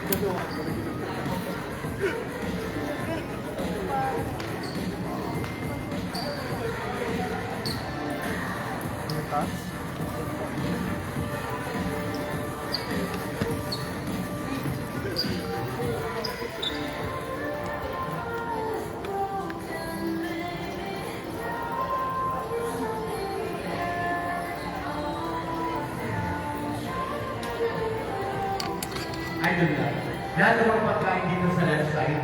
Ay, doon lang. Lahat ng mga pagkain dito sa left side.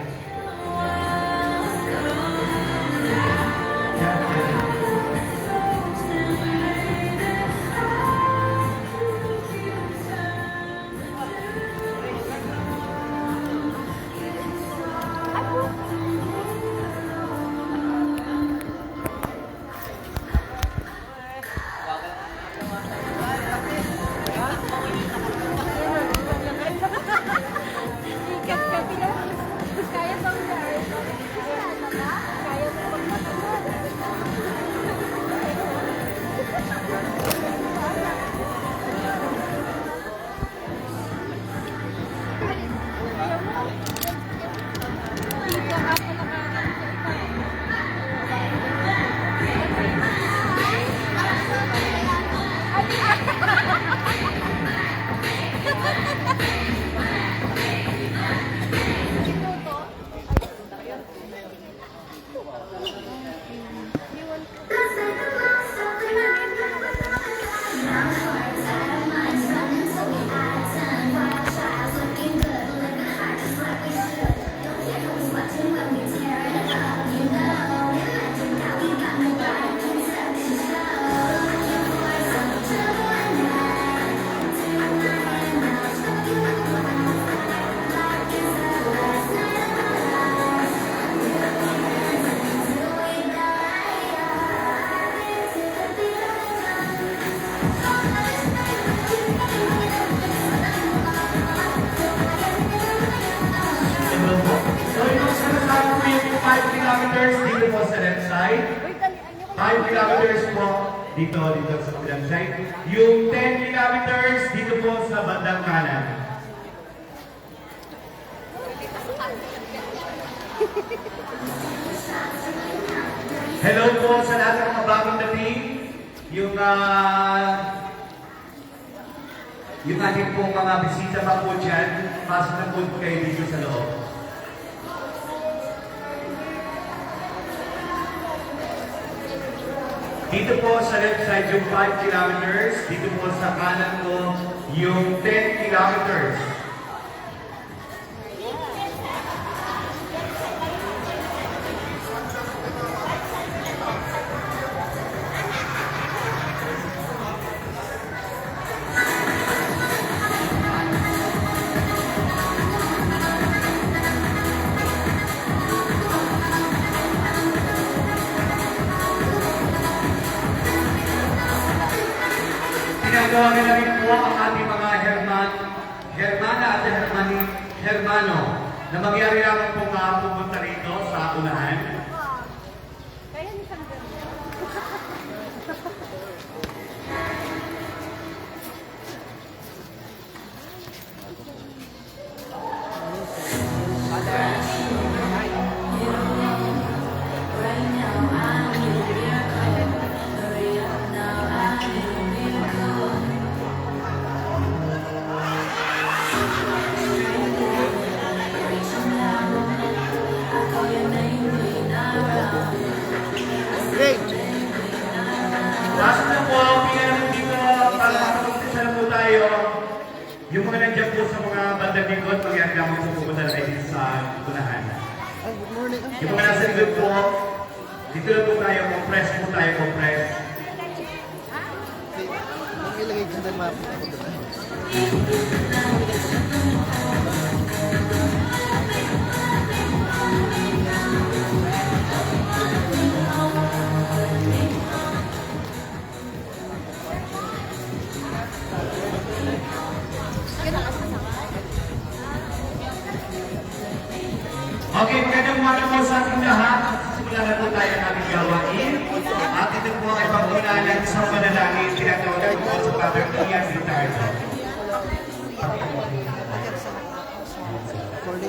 Dito po sa left side. 5 kilometers po dito sa kabilang side. Yung 10 kilometers dito po sa bandang kanan. Hello po sa lahat ng mga bagong dating. Yung ating pong mga bisita pa po dyan, pasok na po kayo dito sa loob. Dito po sa left side yung 5 kilometers, dito po sa kanan po yung 10 kilometers. Ginagawa nila rin po ang ating mga Hermana at Hermano na mangyari lamang po pumunta rito sa unahan. Kaya ni Sandra. Pasok na po, pinanong dito, para makapagpisa na po tayo. Yung mga nandiyan po sa mga bandang likod, mangyari lamang po pumunta na kayo sa unahan. Yung mga nasa likod po, dito na po tayo, compress po tayo, compress. Ilagay ko sa map. Okay, magandang umaga po sa ating lahat. Simulan na po tayo ng aming gawain. At ito po ay pag-unalan sa panalangin tinatawag po sa Father Ian Ricardo.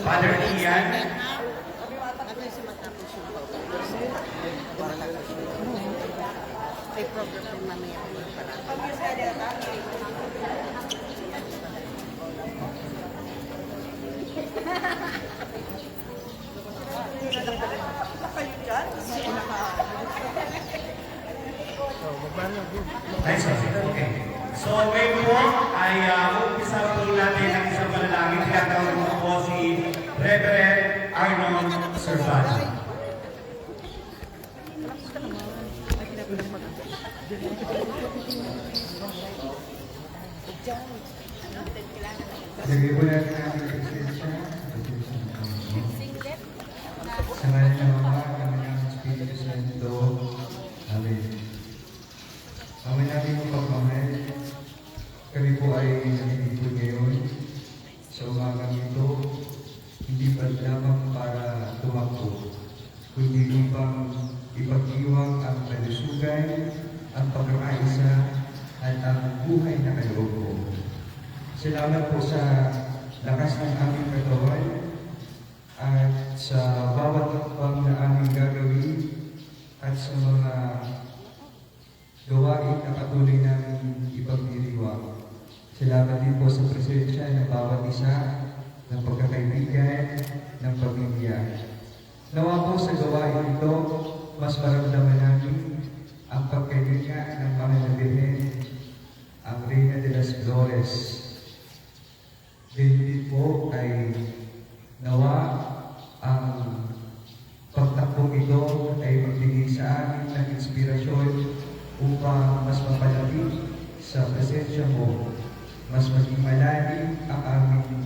Father Ian. May program po mamaya po pala. Ay, sorry. Okay. So, ngayon po ay umpisa po natin ang isang panalangin. Tinatawag mo po si Reverend Arnold Servado. Lagay po natin ang aming presensya. Sa ngalan ng Ama, kami ng Espiritu Santo. Amen. Amen natin ang pagmamahal. Kami po ay nandito ngayon sa umagang ito, hindi pa lamang para tumakbo, kundi upang ipag-iwang ang kalusugan, ang pagkakaisa, at ang buhay na kaloob ko. Salamat po sa lakas ng aming katawan at sa bawat hakbang na aming gagawin at sa mga gawain na patuloy namin ipagdiriwang. Salamat din po sa presensya ng bawat isa, ng pagkakaibigan, ng pamilya. Nawa po sa gawain ito, mas maramdaman namin ang pagkaibigan ng mga Birhen, ang Reina de las Flores. Din po ay nawa ang pagtakbong ito ay magbigay sa amin ng inspirasyon upang mas mapalapit sa presensya mo, mas maging malalim ang aming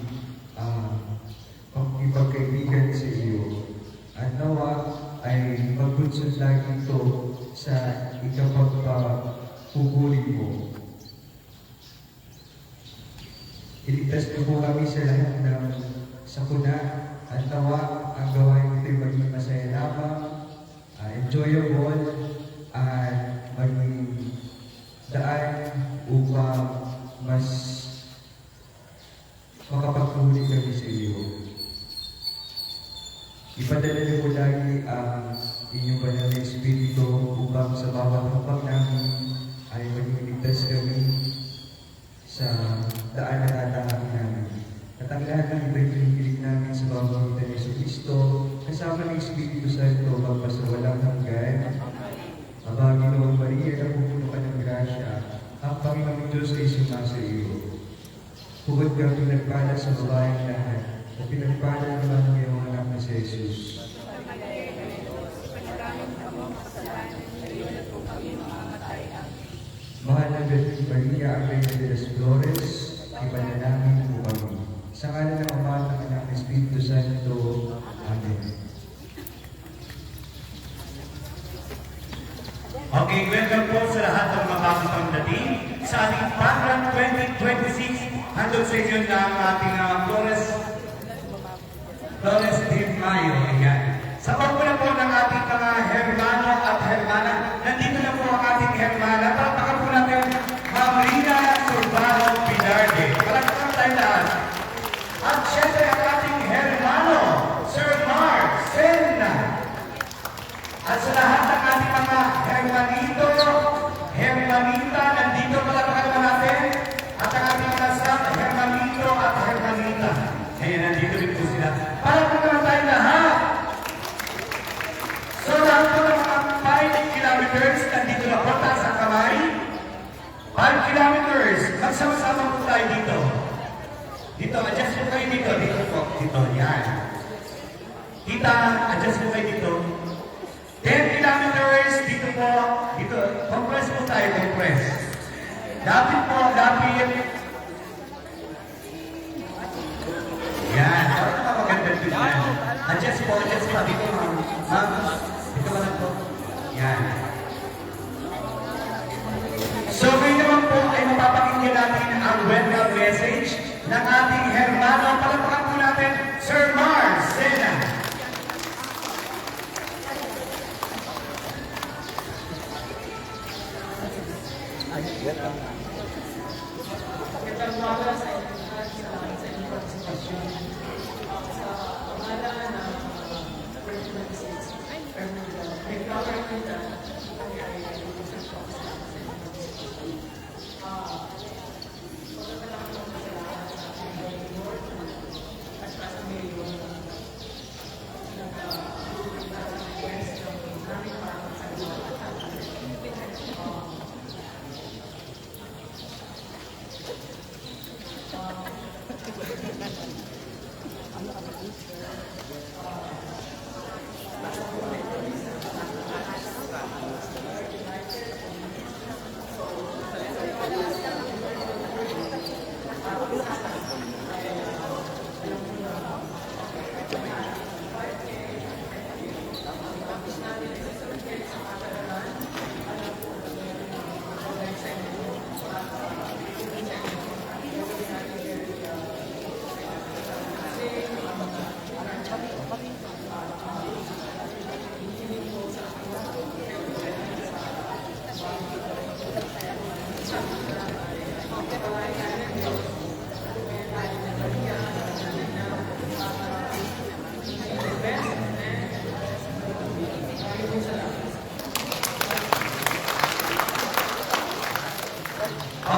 ipagkaibigan sa iyo. At nawa ay magbunsod lagi ito sa ikapagpapupuri mo. Iligtas niyo po kami sa lahat ng sakuna at nawa ang gawain ito'y maging masaya lamang, enjoyable, at maging daan upang mas makapagpuli kami sa iyo. Ipadala niyo po lagi ang inyong banal na Espiritu upang sa bawat hakbang namin ay maging ligtas kami sa daan na tatangin namin. At ang lahat ng iba'y pinipilig namin sa bawat ng Yesu Cristo, kasama ng Espiritu Santo, magpasawalang hanggan. Aba, Ginoong Maria, na pupuno ka ng grasya, ang Panginoong Diyos ay sumasa iyo. Bukod kang pinagpala sa babaeng lahat, at pinagpala naman ng iyong anak na si Jesus. Mahal na Virgin Maria, ang Reina de las Flores, ipanalangin po kami. Sa ngalan ng Ama, ng Anak, ng Espiritu Santo. Amen. Okay, welcome po sa lahat ng mga kapitang dating sa ating Program 2026. Handog sa inyo ng ating Flores de Mayo. Ayan. Sa pagpo na po ng ating mga hermano at hermana, nandito na po ang ating hermana. Palakpakan po natin, Ma'am Rina Surbano Pilarde. Palakpakan tayo lahat. At syempre ang ating hermano, Sir Mark Senna. At sa lahat ng ating mga hermanito, hermanita, nandito palakpakan po natin. At ang ating mga staff, hermanito at hermanita. Ayan, nandito rin po sila. Palakpakan tayo lahat. So lahat po ng mga 5 kilometers, nandito na po, taas ang kamay. 5 kilometers, magsama-sama po tayo dito. Dito, adjust po kayo dito. Dito po, dito, yan. Tita, adjust po kayo dito. 10 kilometers, dito po, dito. Compress po tayo, compress. Lapit po, lapit. Yan, parang napakaganda dito yan. Adjust po, dito, ma'am. Dito ka lang po. Yan. So, ngayon naman po ay mapapakinggan natin ang welcome message ng ating hermano. Palakpakan po natin, Sir Mars Sena. Magandang umaga sa inyo lahat. Salamat sa inyong partisipasyon sa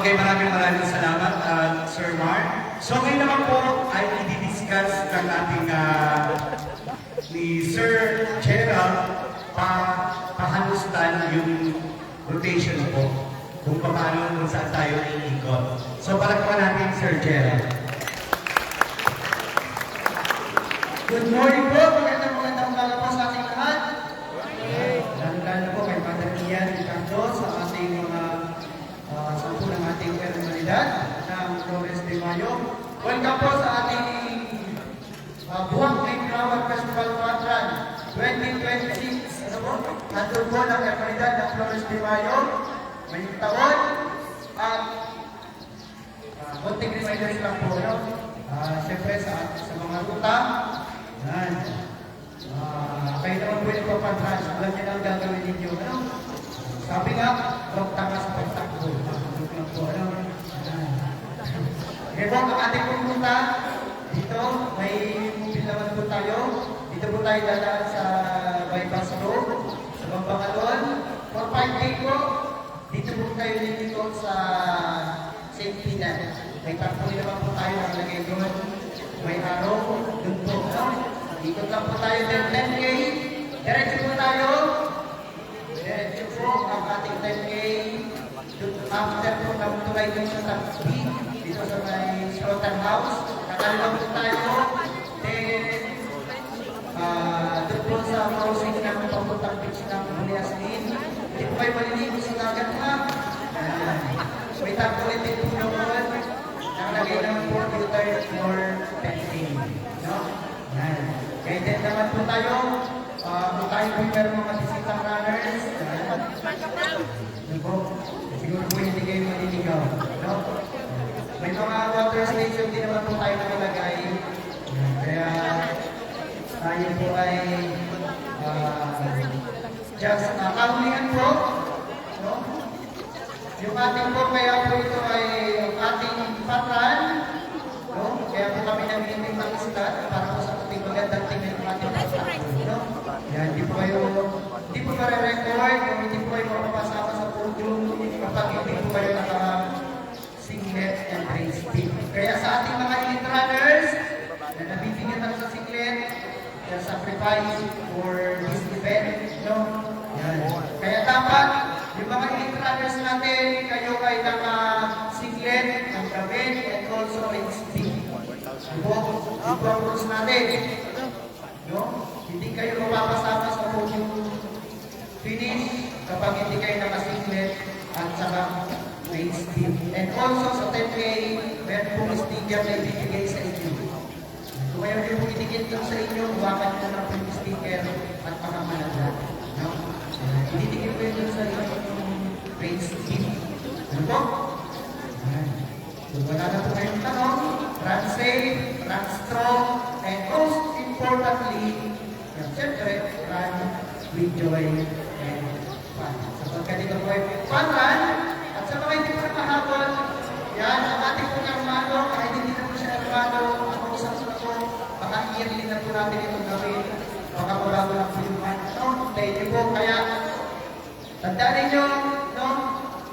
Okay, maraming salamat, Sir Mark. So ngayon naman po ay i-discuss ng ating ni Sir Gerald pahalustan yung rotation po kung paano kung saan tayo iikot. So palakpakan natin Sir Gerald. Good morning po, magandang umaga po sa ating lahat. Lalo po kay Padre Ian Ricardo sa ating mga sampu ng ating personalidad ng Flores de Mayo. Welcome po sa ating Buwak May Flower Festival Quadran 2026. Ano po? Nandun po ng personalidad ng Flores de Mayo. May taon at konting reminders lang po. No? Siyempre sa mga ruta. Yan. Kayo naman po yung papatrans. Alam niyo na ang gagawin ninyo. Ano? Sabi nga, huwag tanga sa pagtakbo. Tulog lang po. Ano? Ngayon ang ating pumunta, dito, may movie naman po tayo. Dito po tayo dadaan sa bypass road, sa Bambangalon. For 5 days po, dito po tayo dito sa St. Pina. May tarpuli naman po tayo nakalagay doon. May araw, doon po. No? Dito lang po tayo din 10K. Diretso po tayo. Diretso po ang ating 10K. After po na tulay doon sa taxi, dito sa may slaughterhouse. Kakalilang po tayo. Then, doon po sa crossing ng papuntang beach ng Buliasnin. Hindi po kayo maliligo sa dagat ha. May tarpuli din po naman. Nakalagay naman po filter for testing. No? Yan. Kaya din naman po tayo. Kung tayo po meron mga bisitang runners. Yan po. Siguro po hindi kayo maliligaw. No? May mga water station din naman po tayo nakalagay. Kaya tayo po ay just kahulingan po. No? Yung ating po kaya po ito ay yung ating patran. No? Kaya po kami nag-inig ng istat para po sa ating magandang tingin ng ating patran. No? Yan, hindi po re-record, kung hindi po kayo makapasama sa podium kapag hindi po kayo naka-singlet and race team. Kaya sa ating mga elite runners na nabibigyan lang sa singlet, they're sacrificed for this event. No? Yan. Kaya dapat yung mga elite runners natin, kayo ay naka-singlet, ang gabin, and also race team. Ito ang rules natin. No? Hindi kayo mapapasama sa podium finish kapag hindi kayo naka-singlet at saka race team. And also sa 10K, meron pong sticker na ibibigay sa inyo. Kung mayroon yung itikit doon sa inyo, huwakan nyo na po yung sticker at pakamalala. No? Itikit po yun doon sa inyong race team. Ano po? So, wala na po kayong tanong. Run safe, run strong, and most importantly, siyempre, run with joy and fun. Sapagkat ito po ay fun run, at sa mga hindi po nakahabol, yan, ang ating po ng hermano, kahit hindi na po siya hermano, ang isang sa po, baka yearly na po natin itong gawin, baka bago lang po yung no? Thank you po, kaya, tandaan ninyo, no?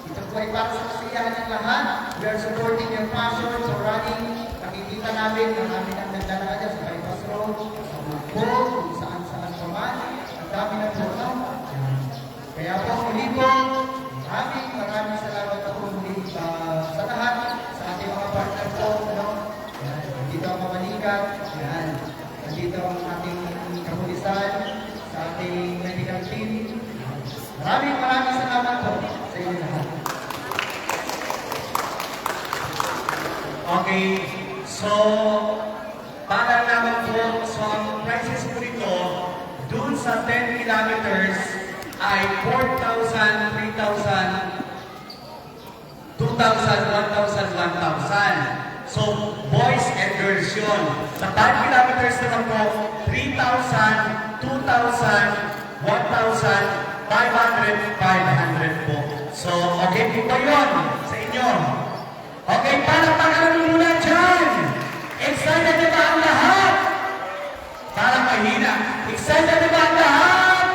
Ito po ay para sa kasiyahan ng lahat. We are supporting your passion for running. Nakikita namin ang amin ang nagdala dyan sa bypass road, sa Magpo, kung saan-saan pa man. Ang dami na po, no? Kaya po, muli po, maraming salamat po muli sa lahat, sa ating mga partner po, no? Dito ang mga sumikat. Yan. Nandito ang ating kapulisan, sa ating medical team. Maraming salamat po sa inyo lahat. Okay, so para naman po, so ang prices po nito, dun sa 10 kilometers ay 4,000, 3,000, 2,000, 1,000, 1,000. So, boys and girls yun. Sa 5 kilometers naman po, 3,000, 2,000, 1,000, 500, 500 po. So, okay po ba yun sa inyo? Okay, palakpakan muna dyan! Excited na ba ang lahat? Parang mahina. Excited na ba ang lahat?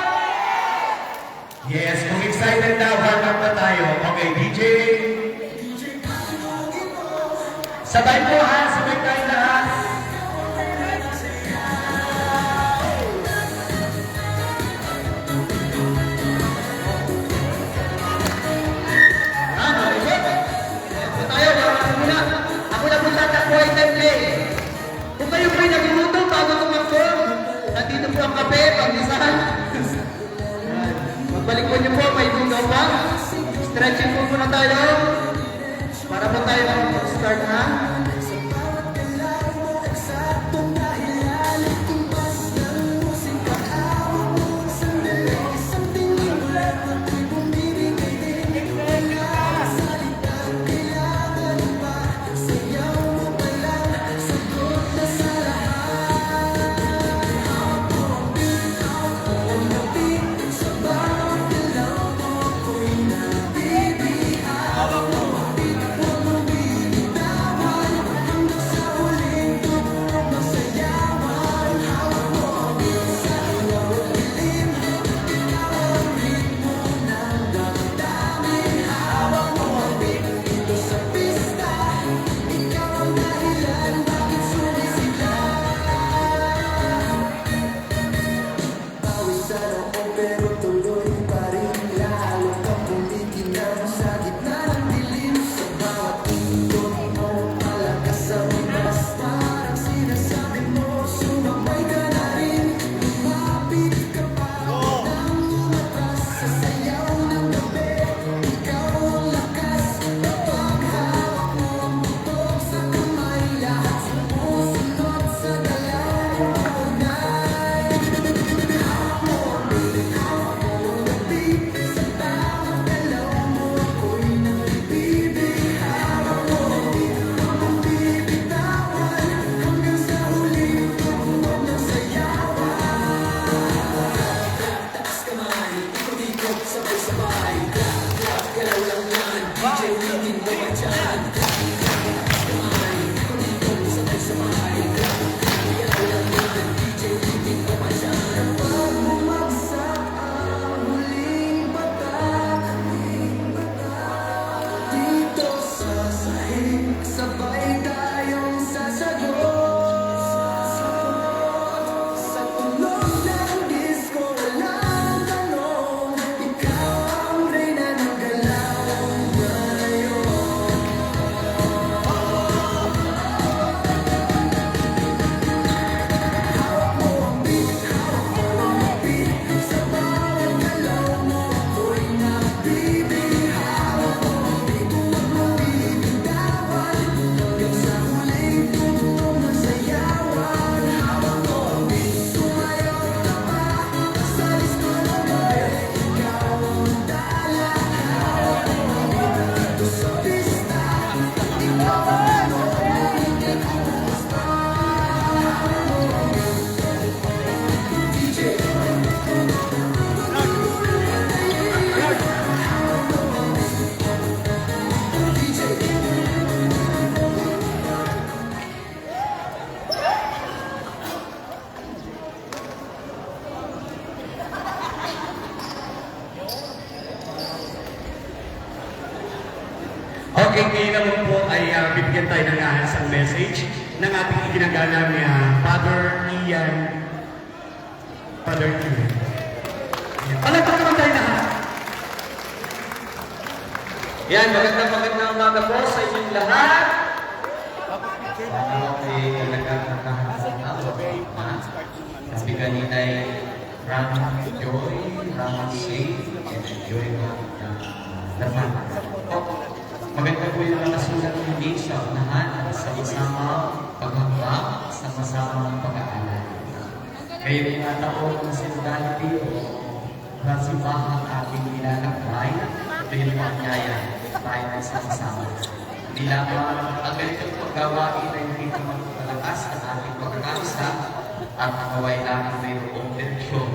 Yes, kung excited na, warm up na tayo. Okay, DJ. Sabay po ha, sabay tayo lahat. Ako na po tatakbo ay temple. Kung kayo po'y nagluluto bago tumakbo, nandito po ang kape, pang-lisahan. Magbalik po niyo po, may lugaw pa. Stretching po muna tayo. Para po tayo mag-start na. Okay, ngayon naman po ay bibigyan tayo ng isang message ng ating iginagana ni Father Ian. Father Ian. Palagpak naman tayo lahat. Yan, magandang umaga po sa inyong lahat. Okay, talaga Maraming enjoy, maraming safe, and enjoy the fun. Maganda po yung nakasulat hindi sa unahan, sama-sama paghambang, sama-sama pag-aaral. Kaya tinataon ng sinodality o rasibahang ating nilalakbay, ito yung panyaya, tayo ay sama-sama. Hindi lamang ang ganitong paggawain ay hindi magpalakas ang ating pagkakasa at magaway lamang mayroong direksyon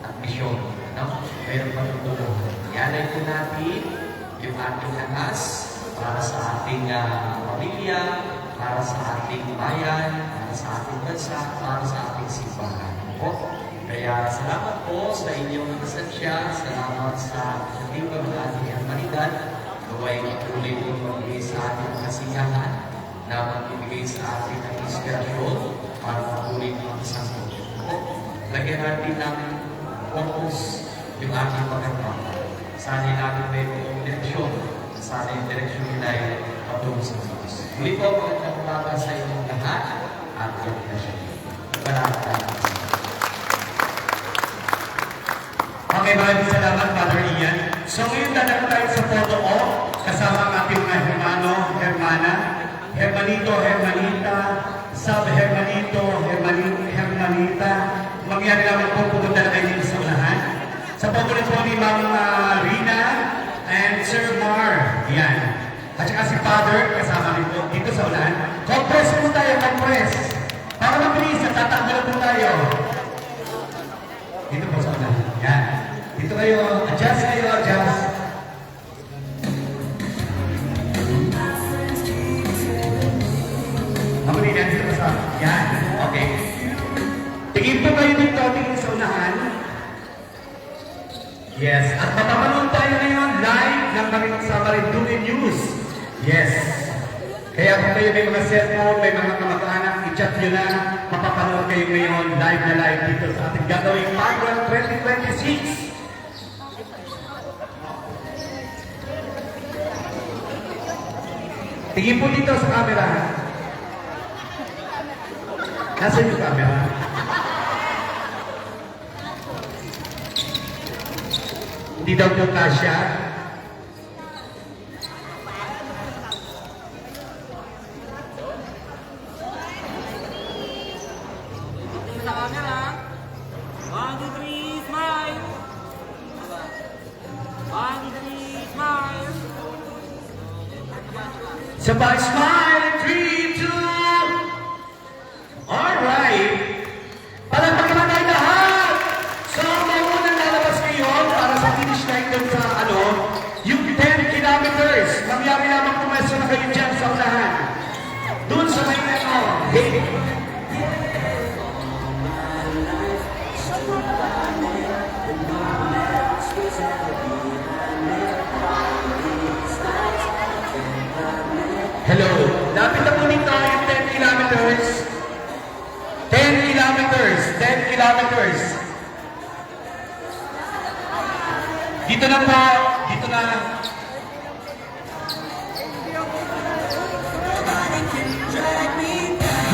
at misyon. No? Mayroong pagtutulong. Ialay po natin yung ating lakas para sa ating pamilya, para sa ating bayan, para sa ating bansa, para sa ating simbahan. Kaya salamat po sa inyong presensya, salamat sa katibag ng ating humanidad, gaway patuloy po magbigay sa ating kasiyahan, na magbibigay sa ating inspirasyon para patuloy ng isang po. Lagyan natin ng focus yung ating pagkakang. Sana natin may buong direksyon, sana yung direksyon nila ay patungo sa Diyos. Muli po, magandang umaga sa inyong lahat at yung nasyon. Maraming tayo. Okay, maraming salamat, Father Ian. So ngayon dadako tayo sa photo op, kasama ang ating mga hermano, hermana, hermanito, hermanita, sub-hermanito, hermanita. Mangyari naman po, pupunta na kayo dito sa unahan. Sa photo po ni Ma'am Rina and Sir Mar. Yan. At saka si Father, kasama rin po dito sa unahan. Compress po tayo, compress. Para mabilis, tatakbo na po tayo. Dito po sa unahan. Yan. Dito kayo, adjust kayo, adjust. Mabunin yan dito sa, yan, okay. Tingin po kayo dito, tingin sa unahan. Yes, at mapapanood tayo ngayon live ng Marinduque News. Yes. Kaya kung kayo may mga cellphone, may mga kamag-anak, i-chat nyo na, mapapanood kayo ngayon live na live dito sa ating gagawing Pagwal 2026. Tingin po dito sa camera. Nasaan yung camera? Hindi daw po kasya. One, two, three, smile. One, two, three, smile. Sabay smile, 3, 2. Alright. Palagpagan na tayo lahat. So, may unang lalabas ngayon para sa finish line dun sa yung 10 kilometers. Mangyari naman pumesto na kayo dyan sa unahan. Dun sa may hey. Hello. Lapit na po nito yung 10 kilometers. 10 kilometers. 10 kilometers. Dito na po. Dito na.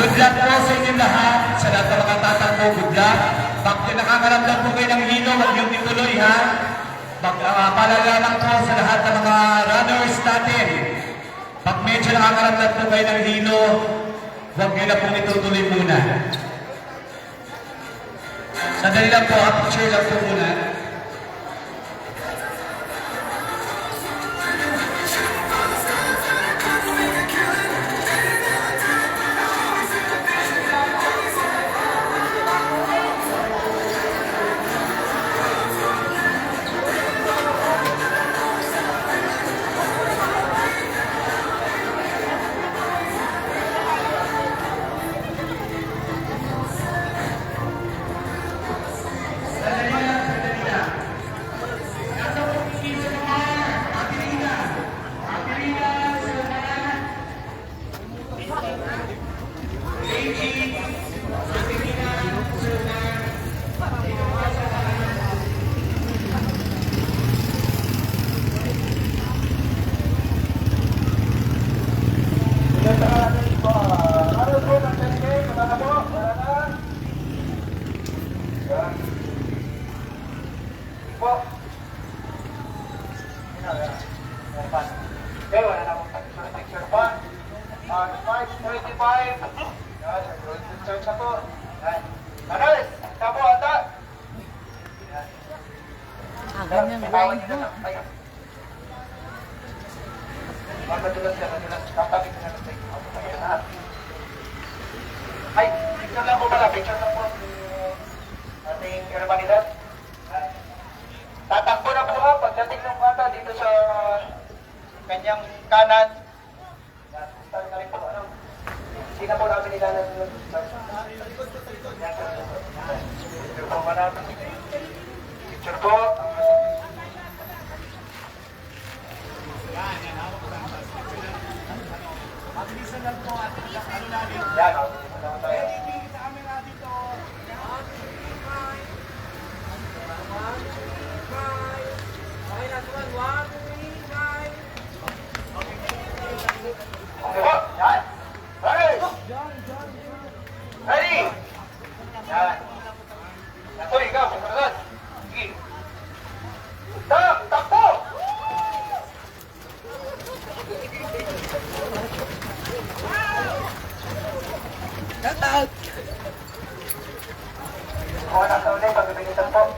Good luck po sa inyong lahat. Sa lahat na makatatakbo, good luck. Pag nakakaramdam po kayo ng hilo, huwag yung ituloy ha. Paalala lang po sa lahat ng mga runners natin. Pag medyo nakakaramdam po kayo ng hilo, huwag nyo na pong itutuloy muna. Sandali lang po, picture lang po muna. Sandali lang Yan, start na po. Yan. Anas, tapo, ata. Yan. Ganyan Bawal lang. nyo na. Ay. Madulas yan, madulas. Kakabit na natin. Ayan na. Ay, picture lang po pala. Picture lang po. Ating hermanidad. Tatakbo na po ha. Pagdating ng bata dito sa kanyang kanan. Yan, start na rin po. Ano? Hindi na po namin nilalas. Picture po ba natin? Picture po. Yan, ano tayo? Okay, last one. 1, 2, 3, 5. Okay po, yan. Ready? Ready? Yan. Ito, ikaw, sumunod. Sige. Takbo! Kung nasa ulit, pagbibilisan po.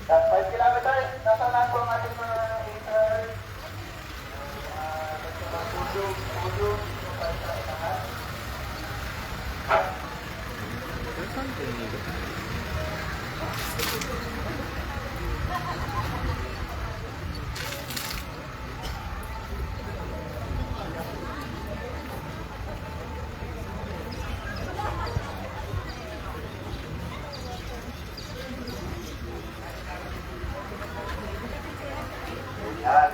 That's 5 kilometers. Nasa lahat po ang ating mga haters. Puso. Yan.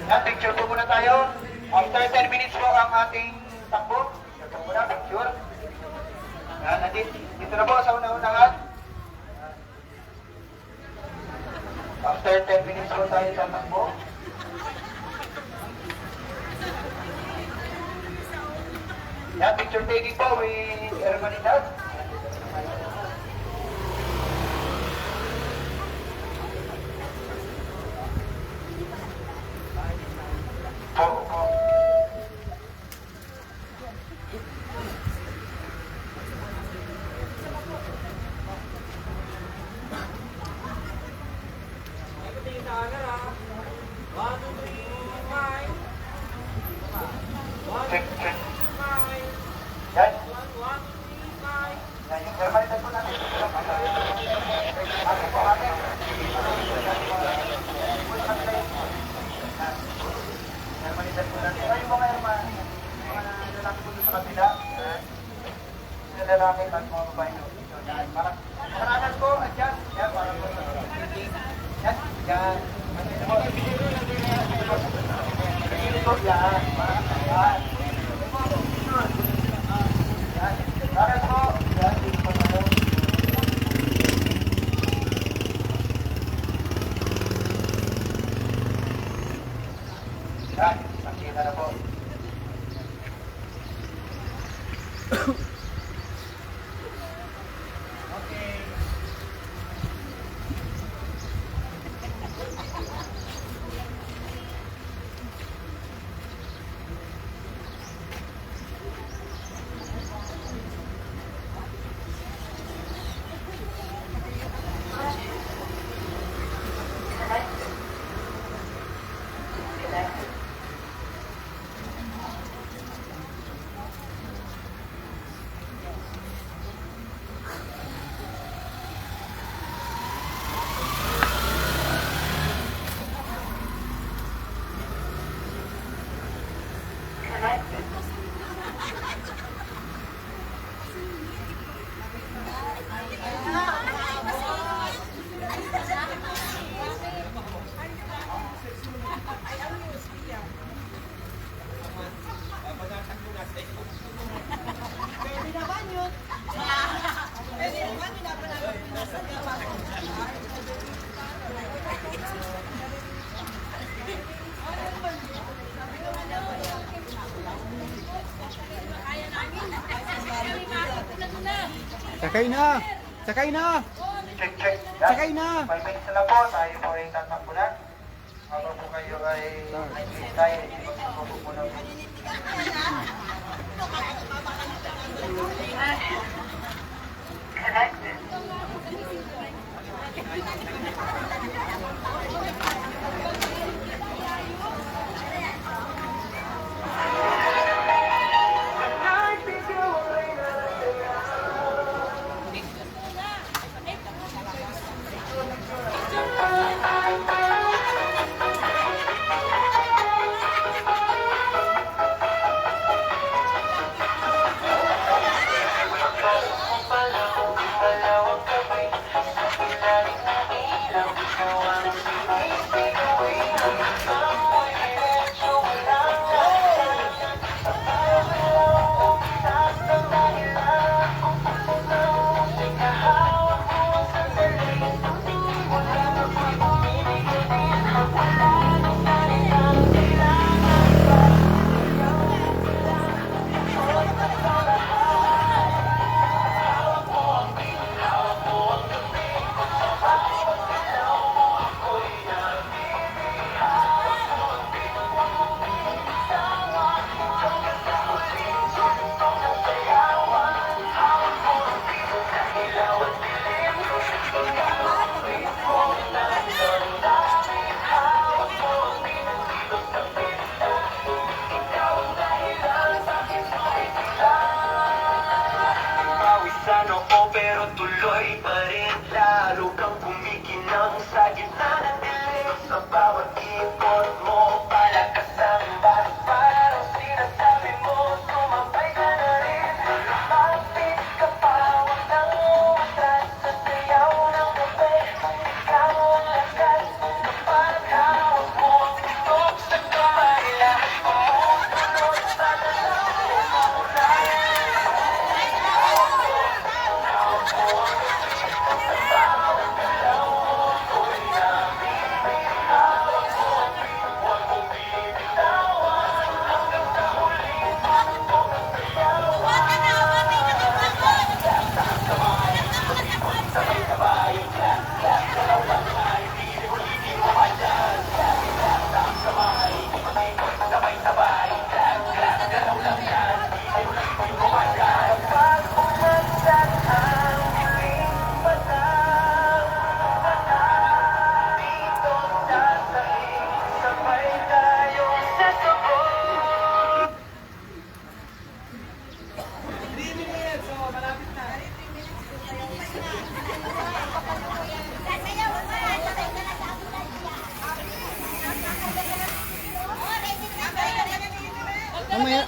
Yan, picture po muna tayo. After 10 minutes po ang ating takbo. Picture po muna, picture. Yan, dito na po sa una-unahan. After 10 minutes po tayo sa takbo. Yan, picture taking po with Hermanidad. Tingin sa agad ha. 1, 2, 3, 5. 1, 2, 3, 5. Check. 1, 1, 2, 3, 5. Yan. Yan, yung Hermanidad po natin. Ako po ate. Hermanidad po natin. Ay, yung mga Herman, mga lalaki po sa kabila. Sila lalaki at mga babae dito. Yan, parang marangal po, adjust. Yan, parang po. Yan, yan. Yan, yan. Bakit po? Yan, dito po tayo. Yan, nakita na po. Sakay na! Sakay na! Check, check. Yan. Sakay na! 5 minutes na po, tayo po ay tatakbo na. Habang po kayo ay tayo, hindi magsusubo po na. Pawisan ako pero tuloy pa rin. Lalo kang kumikinang sa gitna ng dilim. Sa bawat ikot mo, palakas ang bat. Parang sinasabi mo, tumambay ka na rin. Lumapit ka pa, huwag nang umatras. Sa sayaw ng gabi, ikaw ang lakas. Na parang hawak mo ang tutok sa kamay. Lahat mo, tulog sa dalaw mo, maulay. Sabay tayong sasabog. Mamaya.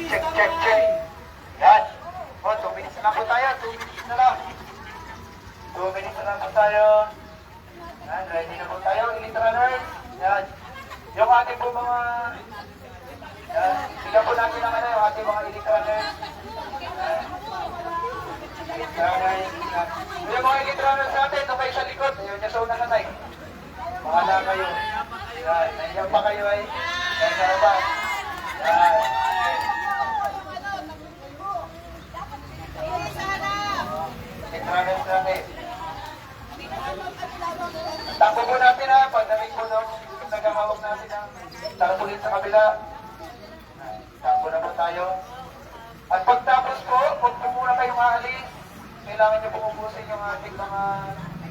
Check, check, check. Yan. O, 2 minutes na lang po tayo. 2 minutes na lang. 2 minutes na lang po tayo. Yan, ready na po tayo. Elite runners. Yan. Yung ating po mga... Yan. Bigyan po natin ang ano, yung ating mga elite runners. Yan. Elite runners. Yan. Yung mga elite runners natin, ito kayo sa likod. Ayun, yung zone na natay. Bahala kayo. Yan. Nandiyan pa kayo ay. Yan sa labas. Yan. Runners natin. Takbo po natin ha, pagdating po nung naghahawak natin ang tarpaulin sa kabila. Takbo na po tayo. At pagtapos po, huwag po muna kayo maalis. Kailangan nyo pumupusin yung ating mga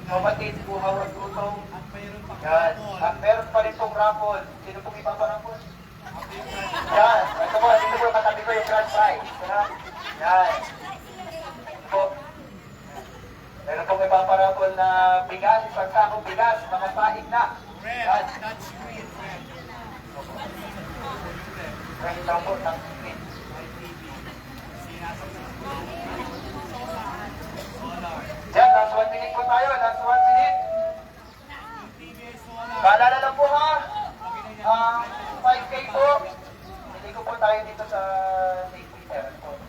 kapatid, buhaw at tutong. Yan. At meron pa rin pong raffle. Sino pong ipaparapol? Yan. Ito po, dito po katabi ko yung grand prize. Yan. Ito po. Meron pong ipaparapol na bigas, isang sakong bigas, mga paig na. Yan. Red lang po, ng green. Yan, last 1 minute po tayo, last 1 minute. Paalala lang po ha, 5K po. Hindi ko po tayo dito sa Twitter po.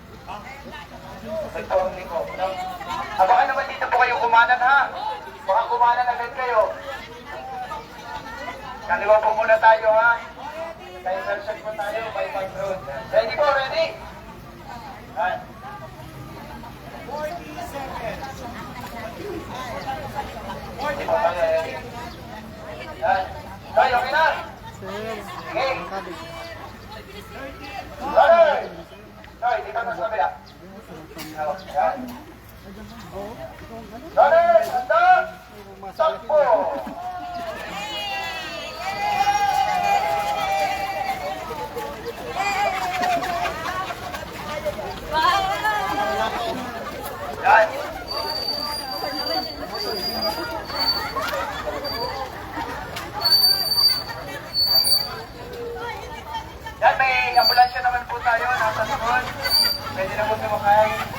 Ito ang link ko. Baka naman dito po kayo kumanan ha. Baka kumanan agad kayo. Kaliwa po muna tayo ha. Timer check po tayo by control. Ready po, ready? Yan. 40 seconds. 40 po tayo, ready? Yan. Toy, okay na? Sige. Toy! Toy, dito na sa kabila. Yan. Toy, handa! Takbo! Yan. Yan, may ambulansya naman po tayo. Nasa likod. Pwede na po sumakay.